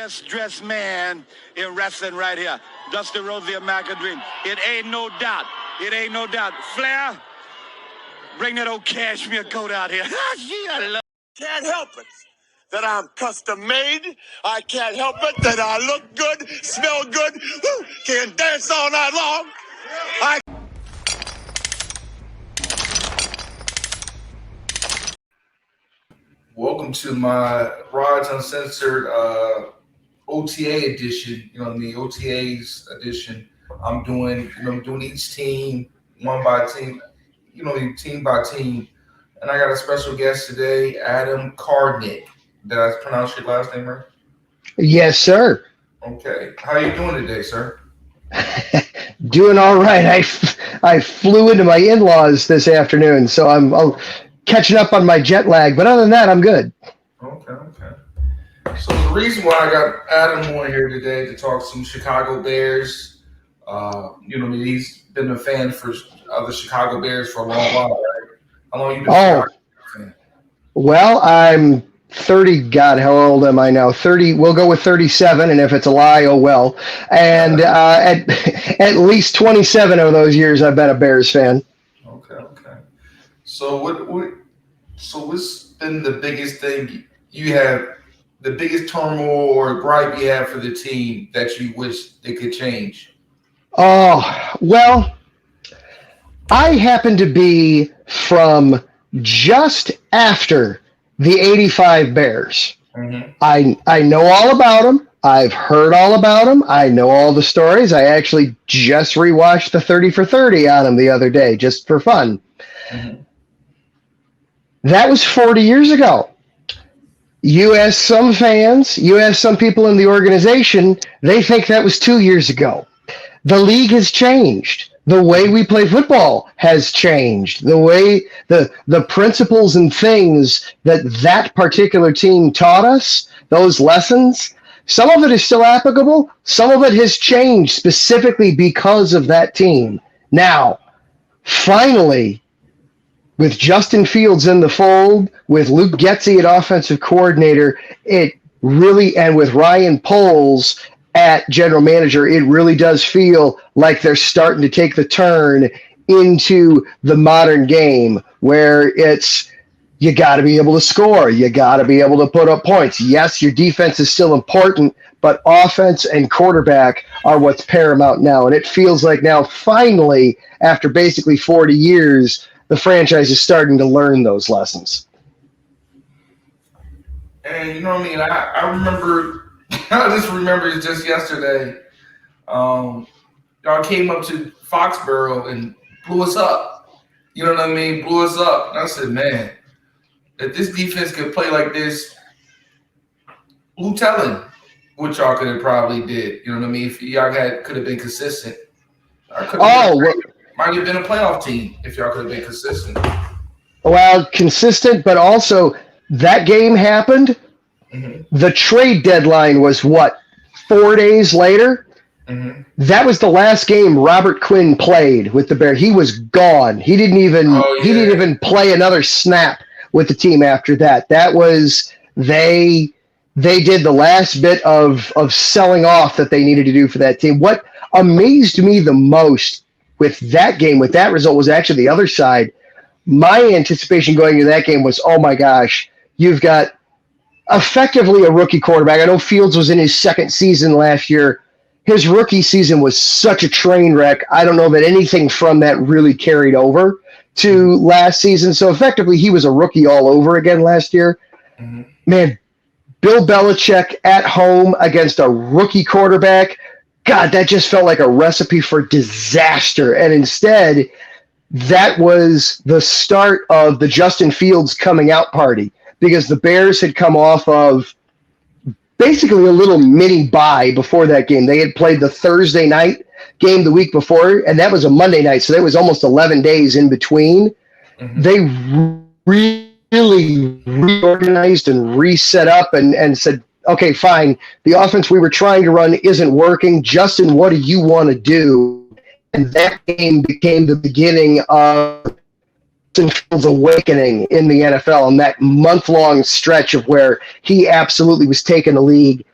best dressed man in wrestling right here. Dusty Rhodes, the American Dream. It ain't no doubt. It ain't no doubt. Flair, bring that old cashmere coat out here. Gee, I love. Can't help it that I'm custom made. I can't help it that I look good, smell good, can dance all night long. Welcome to my Rods Uncensored OTA edition. The OTAs edition. I'm doing each team one by team. Team by team. And I got a special guest today, Adam Cardnick. Did I pronounce your last name right? Yes, sir. Okay. How are you doing today, sir? Doing all right. I flew into my in-laws this afternoon, so I'm catching up on my jet lag. But other than that, I'm good. Okay. So the reason why I got Adam on here today to talk some Chicago Bears, he's been a fan of the Chicago Bears for a long while, right? How long have you been a fan? Well, I'm 30. God, how old am I now? 30. We'll go with 37, and if it's a lie, oh well. And at least 27 of those years, I've been a Bears fan. Okay. So what's been the biggest thing you have, the biggest turmoil or gripe you have for the team that you wish they could change? Oh, well, I happen to be from just after the 85 Bears. Mm-hmm. I know all about them. I've heard all about them. I know all the stories. I actually just rewatched the 30 for 30 on them the other day, just for fun. Mm-hmm. That was 40 years ago. You ask some fans, you ask some people in the organization, they think that was 2 years ago. The league has changed. The way we play football has changed. The way the principles and things that particular team taught us, those lessons, some of it is still applicable. Some of it has changed specifically because of that team. Now, finally, with Justin Fields in the fold, with Luke Getsy at offensive coordinator, it really, and with Ryan Poles at general manager, it really does feel like they're starting to take the turn into the modern game where it's, you got to be able to score. You got to be able to put up points. Yes, your defense is still important, but offense and quarterback are what's paramount now. And it feels like now, finally, after basically 40 years, the franchise is starting to learn those lessons. And you know what I mean? I remember, I just remember it just yesterday. Y'all came up to Foxborough and blew us up. You know what I mean? Blew us up. And I said, man, if this defense could play like this, who telling what y'all could have probably did? You know what I mean? If y'all could have been consistent. Might have been a playoff team if y'all could have been consistent. Well, consistent, but also that game happened. Mm-hmm. The trade deadline was 4 days later? Mm-hmm. That was the last game Robert Quinn played with the Bears. He was gone. He didn't even play another snap with the team after that. That was they did the last bit of selling off that they needed to do for that team. What amazed me the most with that game, with that result, was actually the other side. My anticipation going into that game was, oh my gosh, you've got effectively a rookie quarterback. I know Fields was in his second season last year. His rookie season was such a train wreck. I don't know that anything from that really carried over to last season. So effectively, he was a rookie all over again last year. Mm-hmm. Man, Bill Belichick at home against a rookie quarterback, God, that just felt like a recipe for disaster. And instead, that was the start of the Justin Fields coming out party, because the Bears had come off of basically a little mini bye before that game. They had played the Thursday night game the week before, and that was a Monday night, so that was almost 11 days in between. Mm-hmm. They really reorganized and reset up and said, okay, fine, the offense we were trying to run isn't working. Justin, what do you want to do? And that game became the beginning of Justin Fields' awakening in the NFL, and that month-long stretch of where he absolutely was taking the league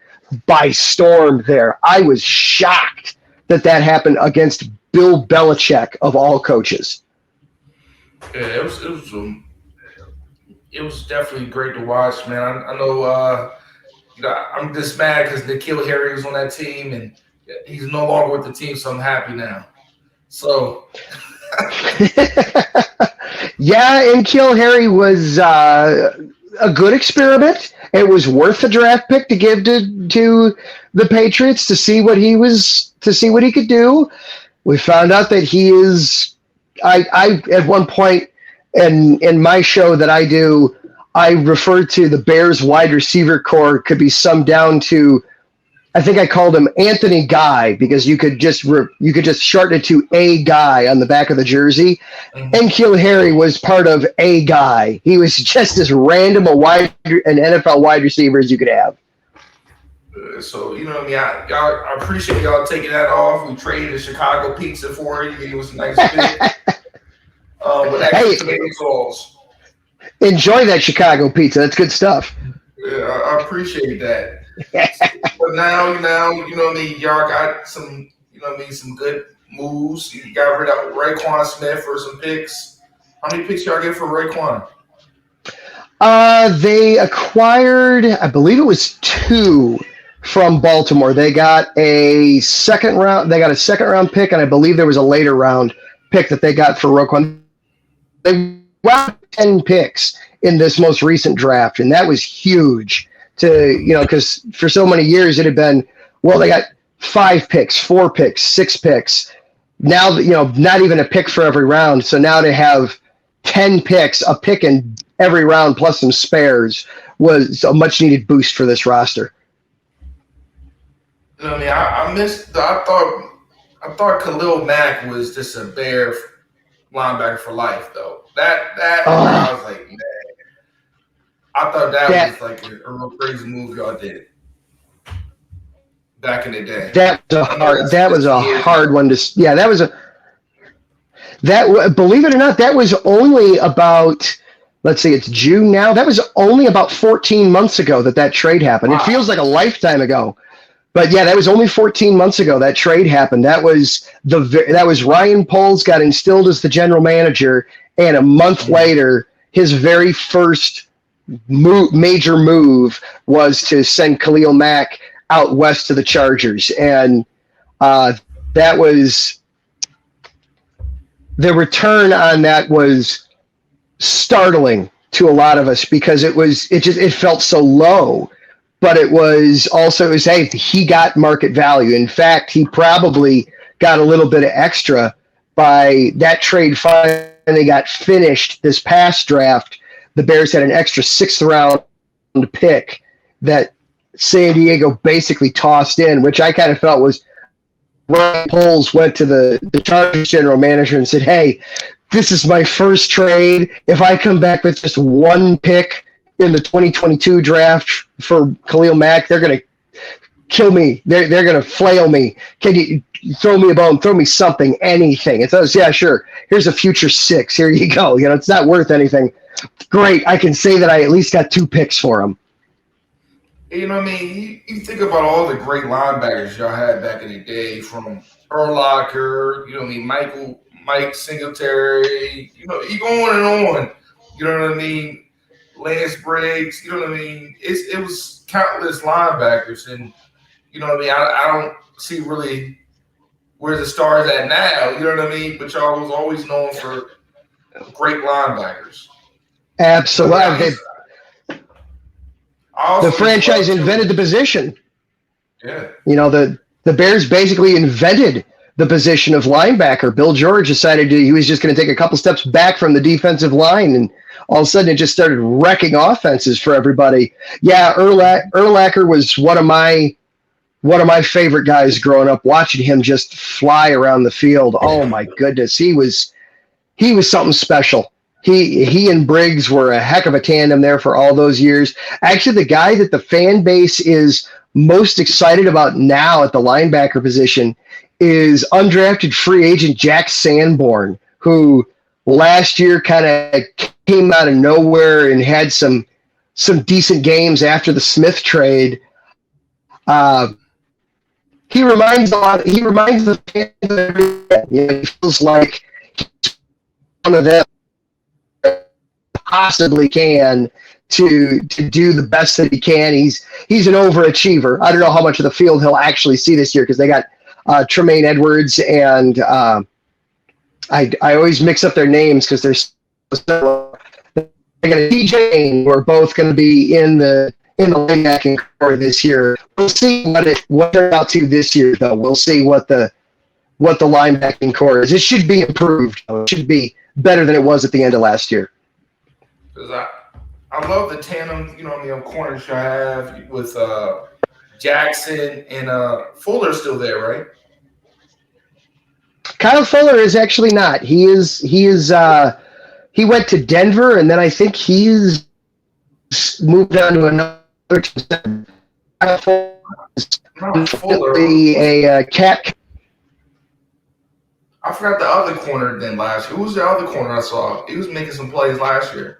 by storm there. I was shocked that happened against Bill Belichick of all coaches. Yeah, it was definitely great to watch, man. I know, I'm just mad because N'Keal Harry was on that team, and he's no longer with the team, so I'm happy now. So, yeah, and N'Keal Harry was a good experiment. It was worth the draft pick to give to the Patriots to see what he could do. We found out that he is. I at one point in my show that I do, I referred to the Bears wide receiver core could be summed down to, I think I called him Anthony Guy, because you could just shorten it to A Guy on the back of the jersey. Mm-hmm. And N'Keal Harry was part of A Guy. He was just as random an NFL wide receiver as you could have. So, you know what I mean? I appreciate y'all taking that off. We traded a Chicago pizza for it. It was a nice bit. With extra tomato sauce. Enjoy that Chicago pizza. That's good stuff. Yeah, I appreciate that. But now, you know what I mean? Y'all got some, some good moves. You got rid of Raekwon Smith for some picks. How many picks y'all get for Raekwon? They acquired, I believe it was 2 from Baltimore. They got a second round pick, and I believe there was a later round pick that they got for Raekwon. They got 10 picks in this most recent draft, and that was huge because for so many years it had been, they got 5 picks, 4 picks, 6 picks. Now, not even a pick for every round. So now to have 10 picks, a pick in every round plus some spares, was a much needed boost for this roster. I mean, I thought Khalil Mack was just a Bear linebacker for life, though. I was like, man. I thought that was like a real crazy move y'all did back in the day. That was a hard one to. Yeah, believe it or not, that was only about. Let's see, it's June now. That was only about 14 months ago that trade happened. Wow. It feels like a lifetime ago. But yeah, that was only 14 months ago that trade happened. That was Ryan Poles got instilled as the general manager, and a month later, his very first major move was to send Khalil Mack out west to the Chargers, and that was the return on that was startling to a lot of us because it felt so low. But it was also, hey, he got market value. In fact, he probably got a little bit of extra by that trade finally got finished this past draft. The Bears had an extra 6th round pick that San Diego basically tossed in, which I kind of felt was Ryan Poles went to the Chargers general manager and said, hey, this is my first trade. If I come back with just 1 pick in the 2022 draft for Khalil Mack, they're going to kill me. They're going to flail me. Can you throw me a bone? Throw me something, anything. And so, yeah, sure. Here's a future 6. Here you go. It's not worth anything. Great. I can say that I at least got 2 picks for him. You know what I mean? You think about all the great linebackers y'all had back in the day, from Urlacher, Mike Singletary, you go on and on. You know what I mean? Lance Briggs, you know what I mean? It was countless linebackers, and you know what I mean? I don't see really where the stars at now, you know what I mean? But y'all was always known for great linebackers. Absolutely. The franchise invented the position. Yeah. The Bears basically invented the position of linebacker. Bill George decided he was just going to take a couple steps back from the defensive line, and all of a sudden it just started wrecking offenses for everybody. Yeah, Urlacher was one of my favorite guys growing up, watching him just fly around the field. Oh my goodness, he was something special. He and Briggs were a heck of a tandem there for all those years. Actually, the guy that the fan base is most excited about now at the linebacker position is undrafted free agent Jack Sanborn, who last year kind of came out of nowhere and had some decent games after the Smith trade. He reminds a lot. He reminds the fans of everything. He feels like he's one of them possibly can to do the best that he can. He's an overachiever. I don't know how much of the field he'll actually see this year because they got Tremaine Edwards and I always mix up their names because they're so. They got DJ who are both going to be in the linebacking core this year. We'll see what they're out to this year, though. We'll see what the linebacking core is. It should be improved. It should be better than it was at the end of last year. Because I love the tandem, corners you have with Jackson and Fuller still there, right? Kyle Fuller is actually not. He went to Denver, and then I think he's moved on to another team. Kyle Fuller is a cat. I forgot the other corner then last year. Who was the other corner I saw? He was making some plays last year.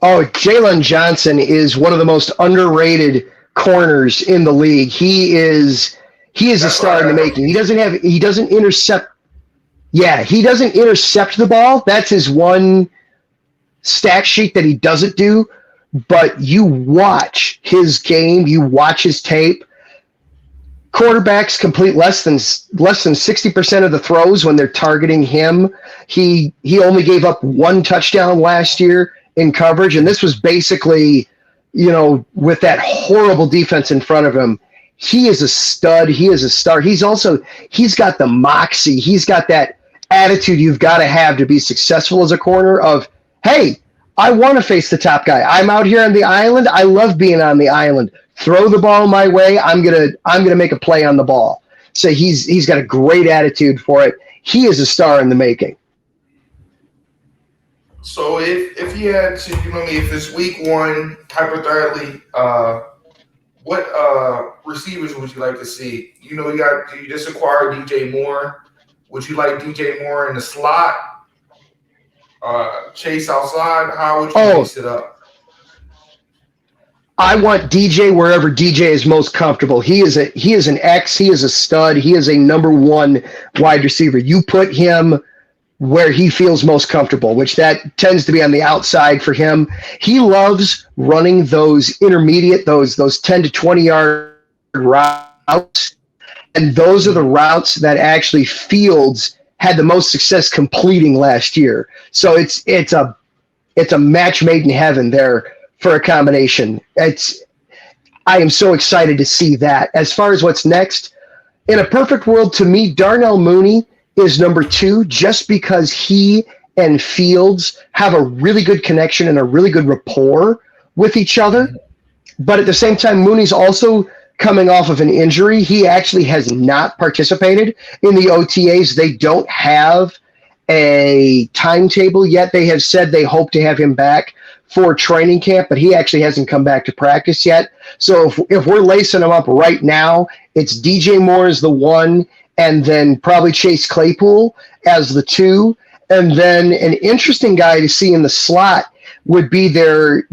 Oh, Jalen Johnson is one of the most underrated corners in the league. He is a star in the making. He doesn't intercept. Yeah, he doesn't intercept the ball. That's his one stat sheet that he doesn't do. But you watch his game, you watch his tape. Quarterbacks complete less than 60% of the throws when they're targeting him. He only gave up one touchdown last year in coverage, and this was basically, with that horrible defense in front of him. He is a stud. He is a star. He's got the moxie. He's got that attitude you've got to have to be successful as a corner of, hey, I want to face the top guy. I'm out here on the island. I love being on the island. Throw the ball my way. I'm gonna make a play on the ball. So he's got a great attitude for it. He is a star in the making. So if you had to, if it's week one, hypothetically, what receivers would you like to see? You just acquired DJ Moore. Would you like DJ Moore in the slot? Chase outside? How would you mix it up? I want DJ wherever DJ is most comfortable. He is an X. He is a stud. He is a number one wide receiver. You put him where he feels most comfortable, which that tends to be on the outside for him. He loves running those intermediate, those 10 to 20 yard routes. And those are the routes that actually Fields had the most success completing last year. So it's a match made in heaven there for a combination. I am so excited to see that. As far as what's next, in a perfect world, to me, Darnell Mooney is number 2 just because he and Fields have a really good connection and a really good rapport with each other. But at the same time, Mooney's also coming off of an injury. He actually has not participated in the OTAs. They don't have a timetable yet. They have said they hope to have him back for training camp, but he actually hasn't come back to practice yet. So if we're lacing him up right now, it's DJ Moore as the 1, and then probably Chase Claypool as the 2. And then an interesting guy to see in the slot would be their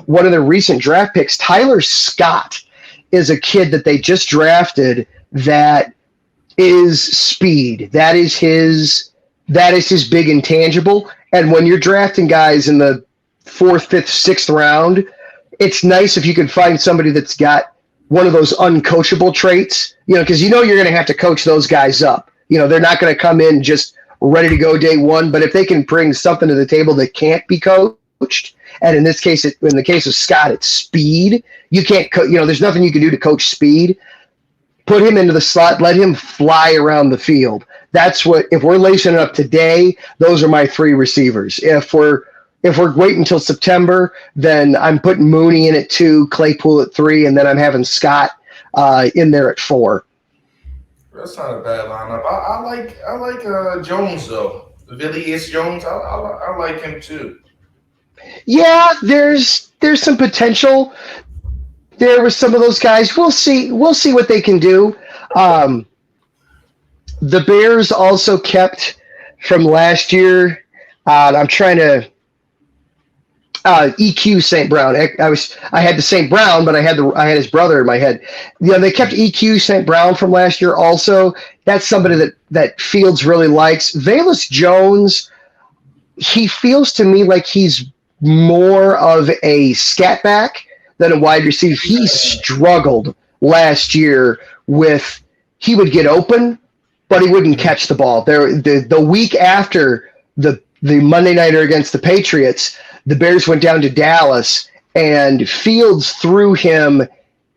one of their recent draft picks, Tyler Scott, is a kid that they just drafted that is speed. That is his big intangible. And when you're drafting guys in the 4th, 5th, 6th round, it's nice if you can find somebody that's got one of those uncoachable traits, because you're going to have to coach those guys up. They're not going to come in just ready to go day one, but if they can bring something to the table that can't be coached, and in this case, in the case of Scott, it's speed. You can't, there's nothing you can do to coach speed. Put him into the slot, let him fly around the field. That's if we're lacing it up today, those are my 3 receivers. If we're waiting until September, then I'm putting Mooney in at 2, Claypool at 3, and then I'm having Scott in there at 4. That's not a bad lineup. I like Jones though. Villius Jones. I like him too. Yeah, there's some potential there with some of those guys. We'll see what they can do. The Bears also kept from last year. I'm trying to EQ St. Brown. I had the St. Brown, but I had his brother in my head. They kept EQ St. Brown from last year. Also, that's somebody that Fields really likes. Velus Jones, he feels to me like he's more of a scat back than a wide receiver. He struggled last year with he would get open, but he wouldn't catch the ball. The week after the Monday nighter against the Patriots, the Bears went down to Dallas, and Fields threw him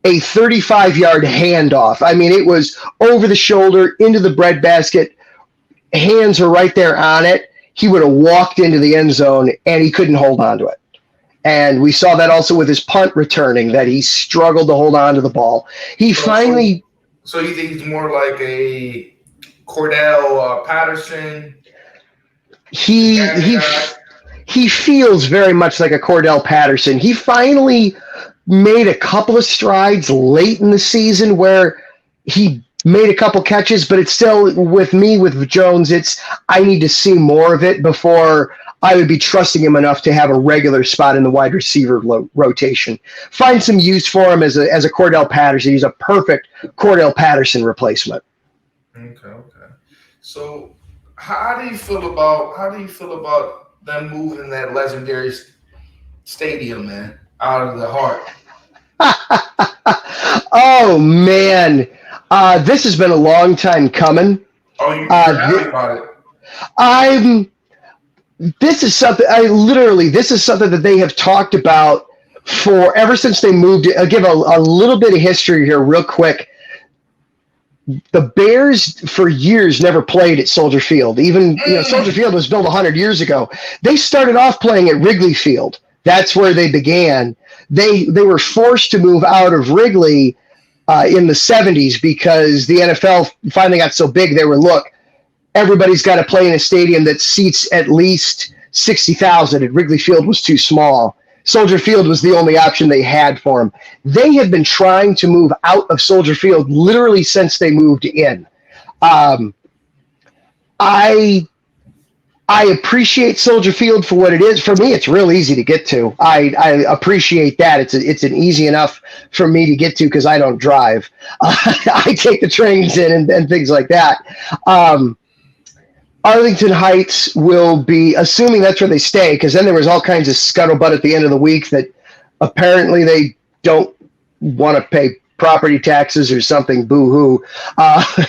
a 35-yard handoff. I mean, it was over the shoulder, into the breadbasket. Hands were right there on it. He would have walked into the end zone, and he couldn't hold on to it. And we saw that also with his punt returning, that he struggled to hold on to the ball. So you think he's more like a Cordell Patterson? He feels very much like a Cordell Patterson. He finally made a couple of strides late in the season where he made a couple catches, but it's still, with me, with Jones, I need to see more of it before I would be trusting him enough to have a regular spot in the wide receiver rotation. Find some use for him as a Cordell Patterson. He's a perfect Cordell Patterson replacement. Okay. So how do you feel about them moving that legendary stadium, man, out of the heart? Oh man, this has been a long time coming. Oh, you're happy about it? This is something that they have talked about for ever since they moved. I'll give a little bit of history here real quick. The Bears for years never played at Soldier Field. Even Soldier Field was built 100 years ago. They started off playing at Wrigley Field. That's where they began. They were forced to move out of Wrigley in the 70s because the NFL finally got so big. They were, look, everybody's got to play in a stadium that seats at least 60,000, and Wrigley Field was too small. Soldier Field was the only option they had for them. They have been trying to move out of Soldier Field literally since they moved in. I appreciate Soldier Field for what it is. For me, it's real easy to get to. I appreciate that. It's an easy enough for me to get to because I don't drive. I take the trains in and things like that. Arlington Heights will be, assuming that's where they stay, because then there was all kinds of scuttlebutt at the end of the week that apparently they don't want to pay property taxes or something. Boo-hoo, But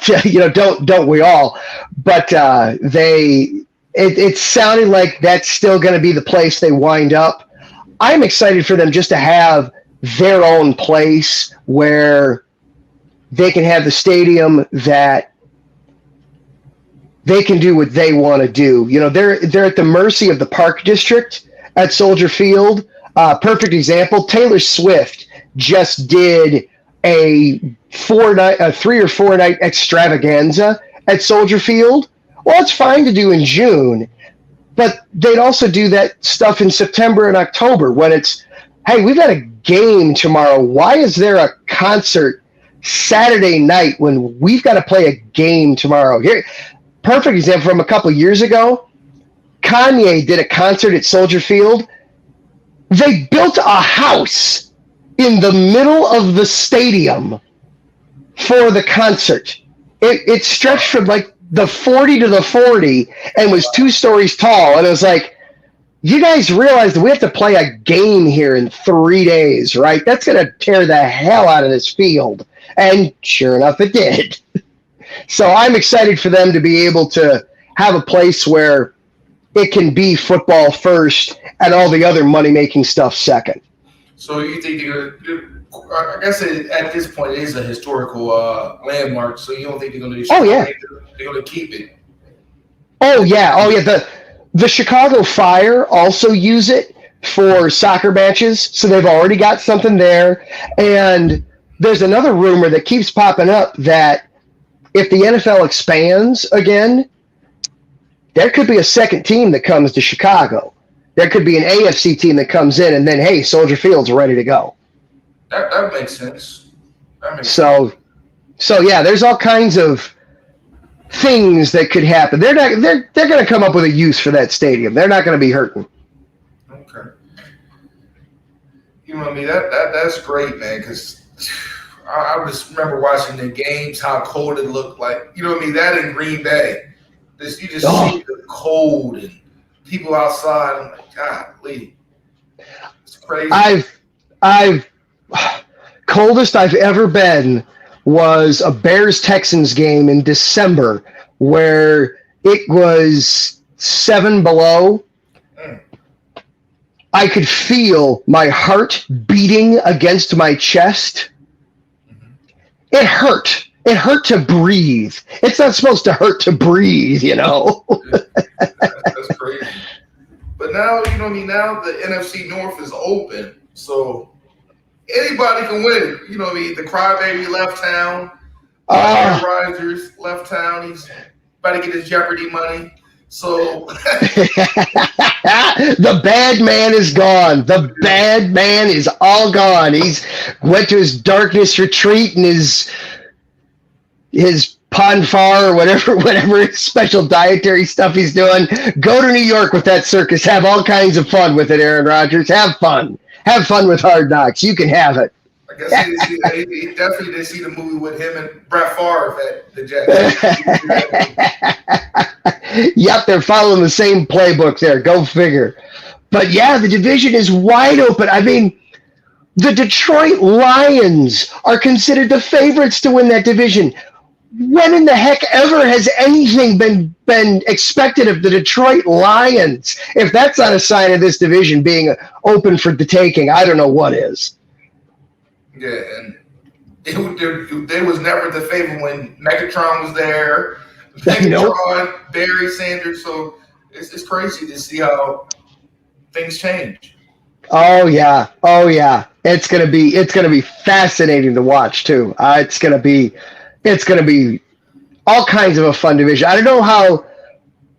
don't we all? But it sounded like that's still going to be the place they wind up. I'm excited for them just to have their own place where they can have the stadium that they can do what they want to do. They're at the mercy of the Park District at Soldier Field. Perfect example. Taylor Swift just did a 3 or 4 night extravaganza at Soldier Field. Well, it's fine to do in June, but they'd also do that stuff in September and October when it's, hey, we've got a game tomorrow. Why is there a concert Saturday night when we've got to play a game tomorrow? Here, perfect example from a couple years ago. Kanye did a concert at Soldier Field. They built a house in the middle of the stadium for the concert. It stretched from like the 40 to the 40 and was 2 stories tall. And it was like, you guys realize that we have to play a game here in 3 days, right? That's going to tear the hell out of this field. And sure enough, it did. So I'm excited for them to be able to have a place where it can be football first and all the other money-making stuff second. So you think I guess at this point it is a historical landmark, so you don't think they're going to do Oh, yeah. They're going to keep it? Oh, yeah. The Chicago Fire also use it for soccer matches, so they've already got something there. And there's another rumor that keeps popping up that if the NFL expands again, there could be a second team that comes to Chicago. There could be an AFC team that comes in, and then, hey, Soldier Field's ready to go. That makes sense. So yeah, there's all kinds of things that could happen. They're going to come up with a use for that stadium. They're not going to be hurting. You know what I mean? That's great, man. Because I just remember watching the games, how cold it looked like. You know what I mean? That in Green Bay, you just see the cold and people outside. I'm like, golly, it's crazy. I've coldest I've ever been was a Bears Texans game in December where it was 7 below. I could feel my heart beating against my chest. It hurt. It hurt to breathe. It's not supposed to hurt to breathe, you know. That's crazy. But now, you know what I mean? Now the NFC North is open, so anybody can win. You know what I mean? The crybaby left town. Aaron Rodgers left town. He's about to get his Jeopardy money. So the bad man is gone. The bad man is all gone. He's went to his darkness retreat and his Ponfar or whatever special dietary stuff he's doing. Go to New York with that circus. Have all kinds of fun with it, Aaron Rodgers. Have fun. Have fun with Hard Knocks. You can have it. I guess he definitely did see the movie with him and Brett Favre at the Jets. Yep, they're following the same playbook there. Go figure. But yeah, the division is wide open. I mean, the Detroit Lions are considered the favorites to win that division. When in the heck ever has anything been expected of the Detroit Lions? If that's not a sign of this division being open for the taking, I don't know what is. Yeah, and they was never the favorite when Megatron was there. Megatron, Barry Sanders. So it's crazy to see how things change. Oh yeah. It's gonna be fascinating to watch too. It's gonna be all kinds of a fun division. I don't know how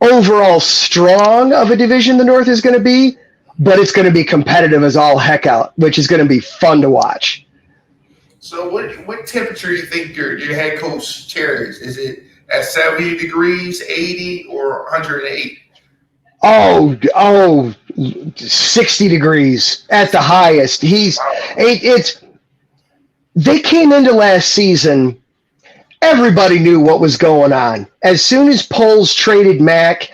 overall strong of a division the North is going to be, but it's going to be competitive as all heck out, which is going to be fun to watch. So what temperature do you think your head coach carries? Is it at 70 degrees, 80, or 108? Oh, 60 degrees at the highest. They came into last season. Everybody knew what was going on. As soon as Poles traded Mac,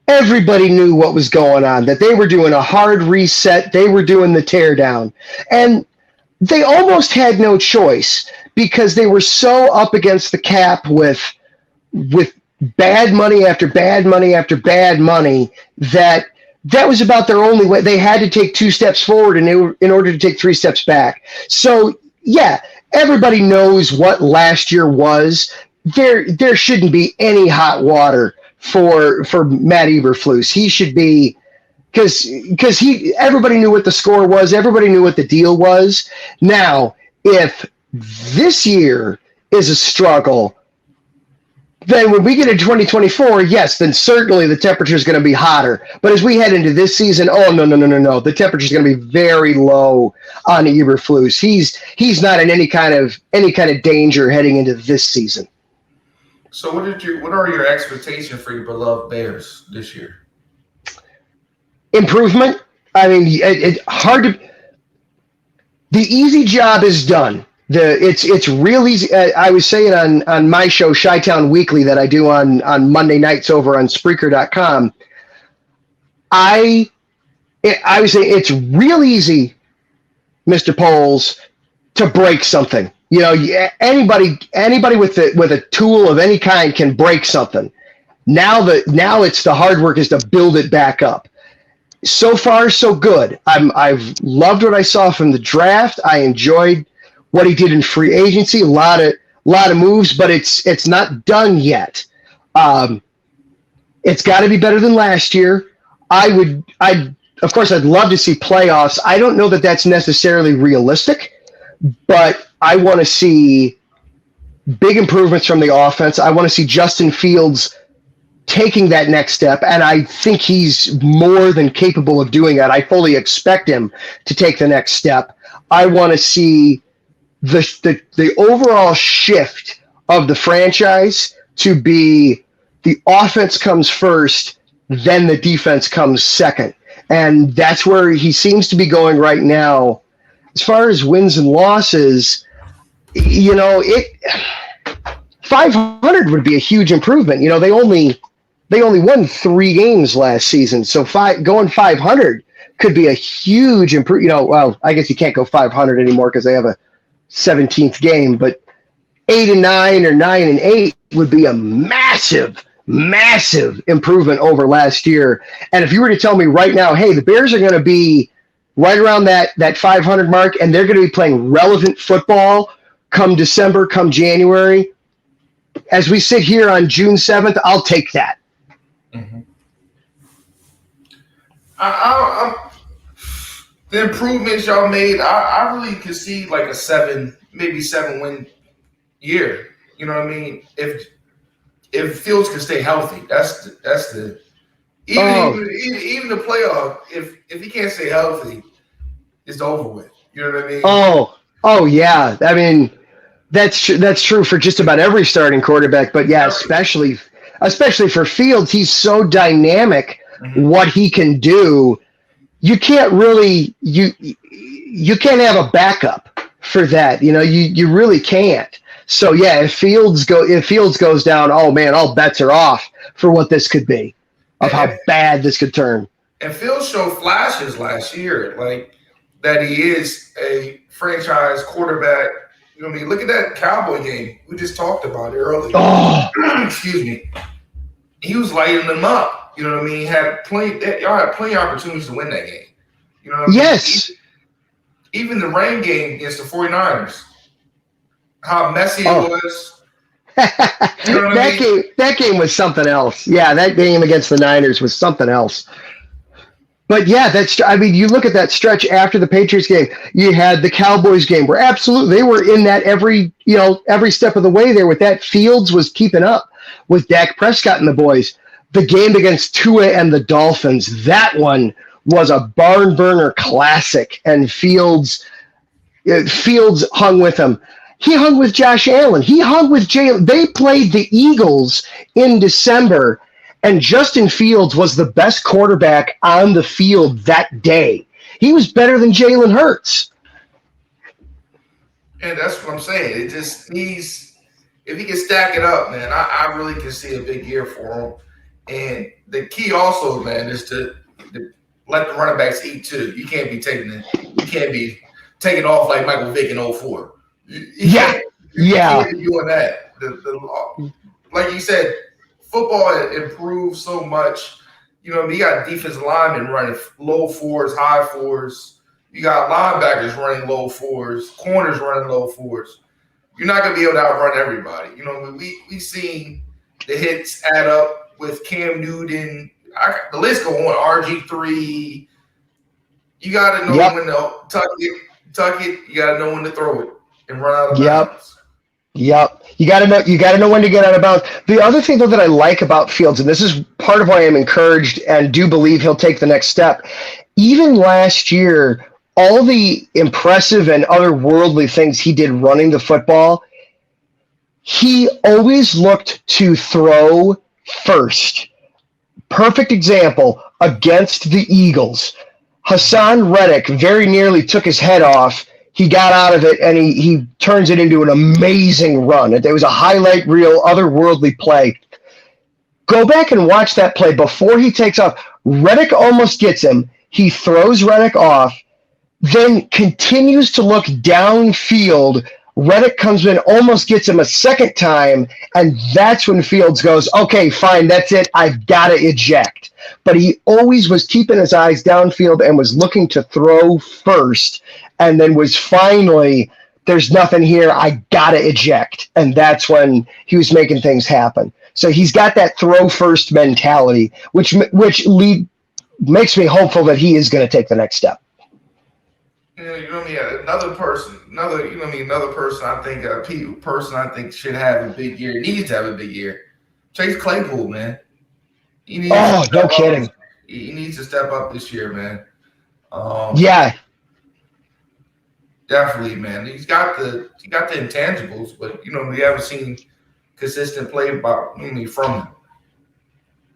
everybody knew what was going on, that they were doing a hard reset. They were doing the teardown. And they almost had no choice because they were so up against the cap with bad money after bad money after bad money that was about their only way. They had to take 2 steps forward in order to take 3 steps back. So, yeah, everybody knows what last year was. There shouldn't be any hot water for Matt Eberflus. He should be, because everybody knew what the score was. Everybody knew what the deal was. Now, if this year is a struggle, then when we get to 2024, yes, then certainly the temperature is going to be hotter. But as we head into this season, no. The temperature is going to be very low on Eberflus. He's not in any kind of danger heading into this season. So what are your expectations for your beloved Bears this year? Improvement. I mean, it's hard to. The easy job is done. It's real easy. I was saying on my show, Chi-Town Weekly, that I do on Monday nights over on Spreaker.com. I was saying it's real easy, Mr. Poles, to break something. You know, anybody with a tool of any kind can break something. Now it's the hard work is to build it back up. So far, so good. I've loved what I saw from the draft. I enjoyed what he did in free agency. A lot of moves, but it's not done yet. It's got to be better than last year. I'd love to see playoffs. I don't know that that's necessarily realistic, but I want to see big improvements from the offense. I want to see Justin Fields taking that next step, and I think he's more than capable of doing that. I fully expect him to take the next step. I want to see the overall shift of the franchise to be the offense comes first, then the defense comes second. And that's where he seems to be going right now. as far as wins and losses, 500 would be a huge improvement. They only won 3 games last season, so going 500 could be a huge improvement. Well, I guess you can't go 500 anymore because they have a 17th game, but 8-9 or 9-8 would be a massive improvement over last year. And if you were to tell me right now, hey, the Bears are going to be right around that 500 mark, and they're going to be playing relevant football come December, come January, as we sit here on June 7th, I'll take that. Mm-hmm. The improvements y'all made, I really could see like a 7 win year. You know what I mean? If Fields can stay healthy, that's the even the playoff. If he can't stay healthy, it's over with. You know what I mean? Oh yeah. I mean, that's true for just about every starting quarterback. But yeah, especially for Fields, he's so dynamic. Mm-hmm. What he can do, you can't really you can't have a backup for that. You really can't. So yeah, if Fields goes down, oh man, all bets are off for what this could be, of how bad this could turn. And Fields showed flashes last year, like that he is a franchise quarterback. You know what I mean? Look at that Cowboy game. We just talked about it earlier. Oh. Excuse me. He was lighting them up. You know what I mean? Y'all had plenty of opportunities to win that game. You know what I mean? Yes. Even the rain game against the 49ers. How messy it was. You know that game was something else. Yeah, that game against the Niners was something else. But yeah, you look at that stretch after the Patriots game, you had the Cowboys game where absolutely they were in that every step of the way there with that. Fields was keeping up with Dak Prescott and the boys. The game against Tua and the Dolphins, that one was a barn burner classic, and Fields hung with him. He hung with Josh Allen. He hung with Jalen. They played the Eagles in December, and Justin Fields was the best quarterback on the field that day. He was better than Jalen Hurts. And that's what I'm saying. It just needs, if he can stack it up, man, I really can see a big year for him. And the key also, man, is to let the running backs eat too. You can't be taking off like Michael Vick in 04. You can't be doing that. Like you said, football improved so much. You know, you got defensive linemen running low 4s, high 4s. You got linebackers running low 4s, corners running low 4s. You're not going to be able to outrun everybody. You know, we seen the hits add up with Cam Newton. The list go on. RG3. You got to know when to tuck it. You got to know when to throw it and run out of bounds. Yep. You got to know when to get out of bounds. The other thing though that I like about Fields, and this is part of why I'm encouraged and do believe he'll take the next step. Even last year, all the impressive and otherworldly things he did running the football, he always looked to throw first. Perfect example against the Eagles. Hassan Reddick very nearly took his head off. He got out of it, and he turns it into an amazing run. There was a highlight reel, otherworldly play. Go back and watch that play before he takes off. Reddick almost gets him. He throws Reddick off, then continues to look downfield. Reddick comes in, almost gets him a second time, and that's when Fields goes, okay, fine, that's it. I've got to eject. But he always was keeping his eyes downfield and was looking to throw first, and then was finally, there's nothing here, I got to eject. And that's when he was making things happen. So he's got that throw first mentality, which makes me hopeful that he is going to take the next step. Another person I think should have a big year, needs to have a big year. Chase Claypool, man. No kidding. He needs to step up this year, man. Definitely, man. He's got the intangibles, but we haven't seen consistent play from him.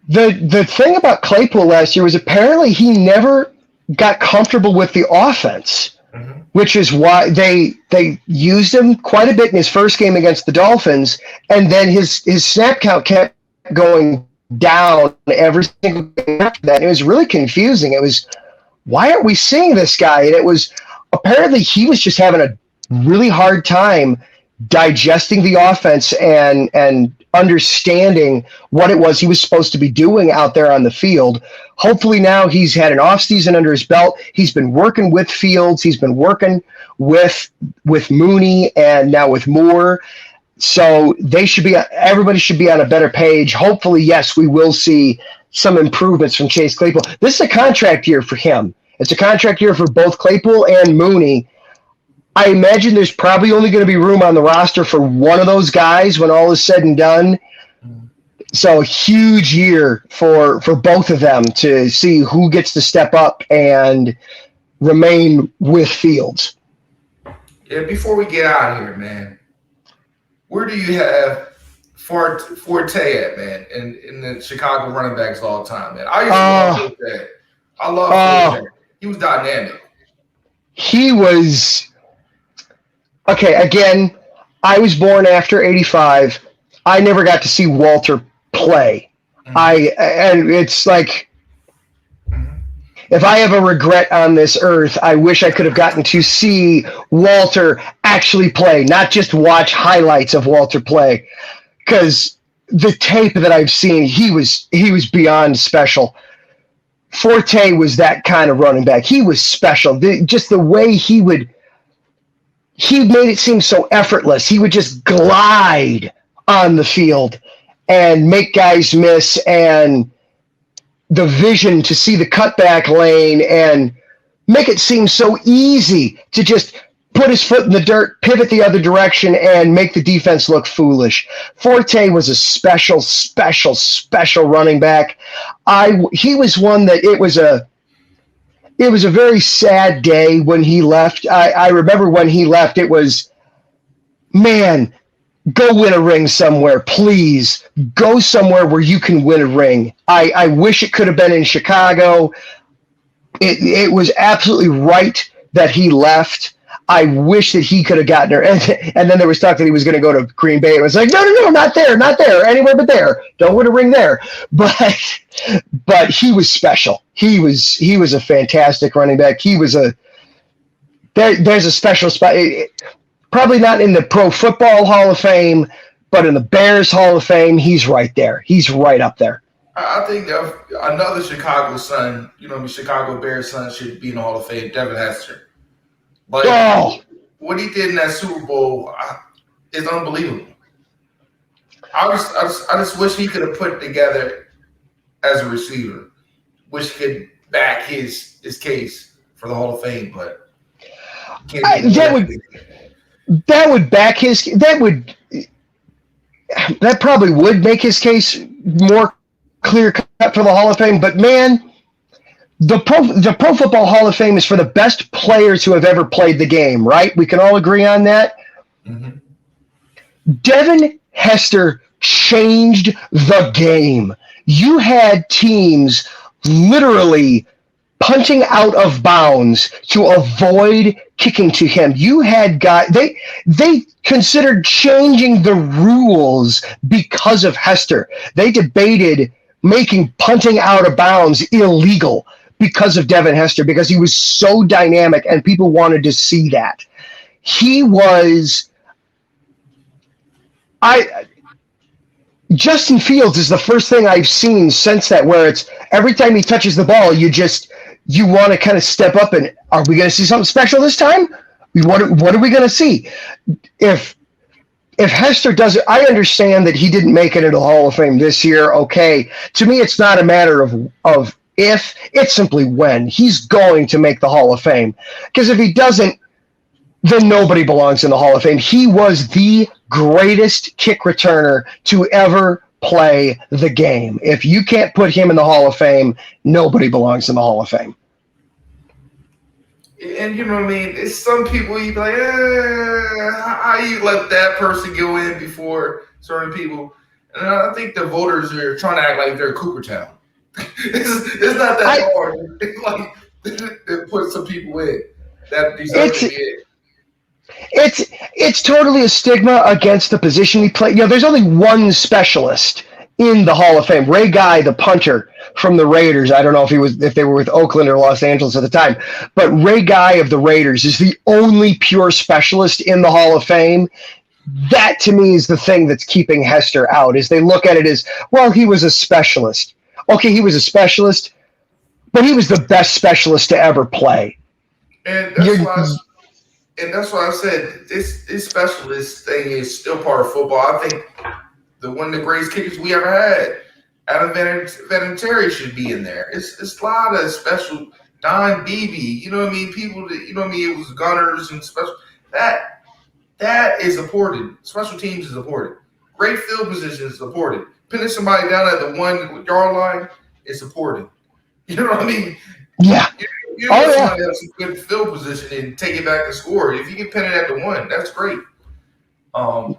The thing about Claypool last year was apparently he never got comfortable with the offense. Mm-hmm. which is why they used him quite a bit in his first game against the Dolphins, and then his snap count kept going down every single game after that. And it was really confusing. It was, why aren't we seeing this guy? And it was apparently he was just having a really hard time digesting the offense and understanding what it was he was supposed to be doing out there on the field. Hopefully now he's had an offseason under his belt. He's been working with Fields. He's been working with Mooney and now with Moore. So everybody should be on a better page. Hopefully, yes, we will see some improvements from Chase Claypool. This is a contract year for him. It's a contract year for both Claypool and Mooney. I imagine there's probably only going to be room on the roster for one of those guys when all is said and done. So huge year for both of them to see who gets to step up and remain with Fields. Yeah, before we get out of here, man, where do you have Forte at, man, in the Chicago running backs all the time, man? I used to love Forte. I love Forte. He was dynamic. He was... Okay, again, I was born after 85. I never got to see Walter play. And it's like, if I have a regret on this earth, I wish I could have gotten to see Walter actually play, not just watch highlights of Walter play. Because the tape that I've seen, he was beyond special. Forte was that kind of running back. He was special. Just the way he made it seem so effortless. He would just glide on the field and make guys miss, and the vision to see the cutback lane and make it seem so easy to just put his foot in the dirt, pivot the other direction, and make the defense look foolish. Forte was a special, special, special running back. He was one that it was a very sad day when he left. I remember when he left, it was, man, go win a ring somewhere, please. Go somewhere where you can win a ring. I wish it could have been in Chicago. It was absolutely right that he left. I wish that he could have gotten her. And then there was talk that he was going to go to Green Bay. It was like, no, not there, anywhere but there. Don't win a ring there. But he was special. He was a fantastic running back. There's a special spot. Probably not in the Pro Football Hall of Fame, but in the Bears Hall of Fame, he's right there. He's right up there. I think another Chicago son, Chicago Bears son should be in the Hall of Fame, Devin Hester. But what he did in that Super Bowl is unbelievable. I just wish he could have put it together as a receiver. Wish he could back his case for the Hall of Fame, but that probably would make his case more clear cut for the Hall of Fame. But man, the Pro Football Hall of Fame is for the best players who have ever played the game, right? We can all agree on that. Mm-hmm. Devin Hester changed the game. You had teams literally punching out of bounds to avoid kicking to him. You had guys, they considered changing the rules because of Hester. They debated making punting out of bounds illegal because of Devin Hester, because he was so dynamic and people wanted to see that. He was Justin Fields is the first thing I've seen since that, where it's every time he touches the ball, you want to kind of step up and, are we going to see something special this time? What are we going to see? If Hester does it, I understand that he didn't make it into the Hall of Fame this year. Okay. To me, it's not a matter of if, it's simply when. He's going to make the Hall of Fame. Because if he doesn't, then nobody belongs in the Hall of Fame. He was the greatest kick returner to ever play the game. If you can't put him in the Hall of Fame, nobody belongs in the Hall of Fame. And you know what I mean? It's some people you be like, how you let that person go in before certain people? And I think the voters are trying to act like they're Coopertown. It's not that hard. It's like they put some people in. that deserves to be it. It's totally a stigma against the position he played. There's only one specialist in the Hall of Fame. Ray Guy, the punter from the Raiders. I don't know if they were with Oakland or Los Angeles at the time, but Ray Guy of the Raiders is the only pure specialist in the Hall of Fame. That to me is the thing that's keeping Hester out. Is they look at it as, well, he was a specialist. Okay, he was a specialist, but he was the best specialist to ever play. And that's why I said this specialist thing is still part of football. I think one of the greatest kickers we ever had, Adam Vinatieri, should be in there. It's a lot of special. Don Beebe, you know what I mean? People that, you know what I mean? It was gunners and special. That is important. Special teams is important. Great field position is important. Pinning somebody down at the 1 yard line is important. You know what I mean? Yeah. You know, somebody has a good field position and take it back and score. If you can pin it at the 1, that's great. But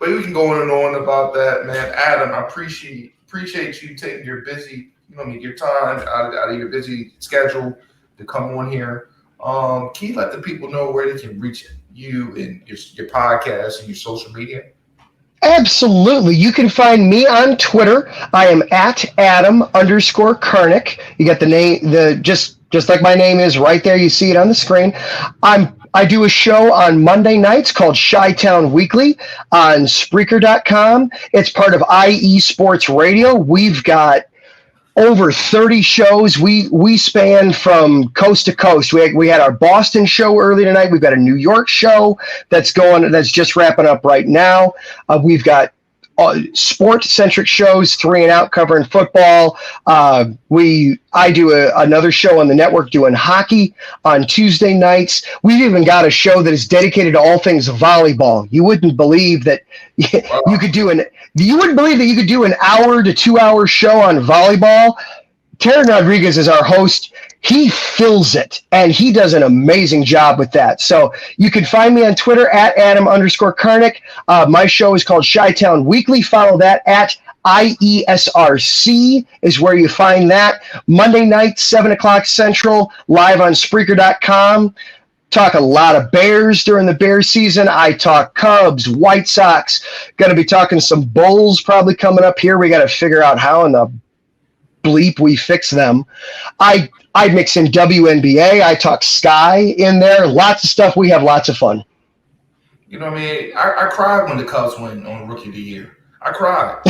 we can go on and on about that, man. Adam, I appreciate you taking your busy, your time out of your busy schedule to come on here. Can you let the people know where they can reach you and your podcast and your social media? Absolutely. You can find me on Twitter. I am at Adam_Karnick. You got the name, just like my name is right there. You see it on the screen. I do a show on Monday nights called Chi-Town Weekly on Spreaker.com. It's part of IE Sports Radio. We've got over 30 shows. We span from coast to coast. We had our Boston show early tonight. We've got a New York show that's just wrapping up right now. We've got sport-centric shows, 3 and Out covering football. I do another show on the network doing hockey on Tuesday nights. We've even got a show that is dedicated to all things volleyball. You wouldn't believe that you could do an hour to 2 hour show on volleyball. Taryn Rodriguez is our host. He fills it, and he does an amazing job with that. So you can find me on Twitter at Adam_Karnick. My show is called Chi-Town Weekly. Follow that at IESRC is where you find that. Monday night, 7 o'clock Central, live on Spreaker.com. Talk a lot of Bears during the Bears season. I talk Cubs, White Sox. Going to be talking some Bulls probably coming up here. We got to figure out how in the bleep we fix them. I mix in WNBA. I talk Sky in there. Lots of stuff. We have lots of fun. You know what I mean? I cried when the Cubs went on Rookie of the Year. I cried.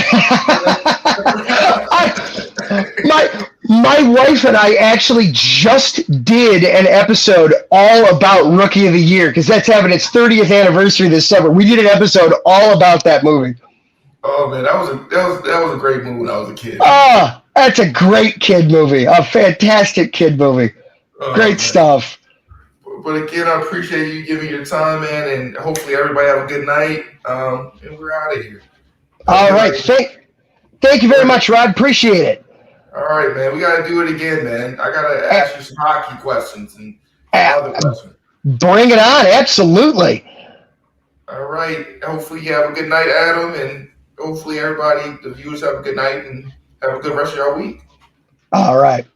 My wife and I actually just did an episode all about Rookie of the Year because that's having its 30th anniversary this summer. We did an episode all about that movie. Oh man, that was a great movie when I was a kid. That's a great kid movie. A fantastic kid movie. Great stuff. But again, I appreciate you giving your time, man, and hopefully everybody have a good night. And we're out of here. All right. Thank you very much, Rod. Appreciate it. All right, man. We got to do it again, man. I got to ask you some hockey questions and other questions. Bring it on. Absolutely. All right. Hopefully you have a good night, Adam, and hopefully everybody, the viewers, have a good night and have a good rest of your week. All right.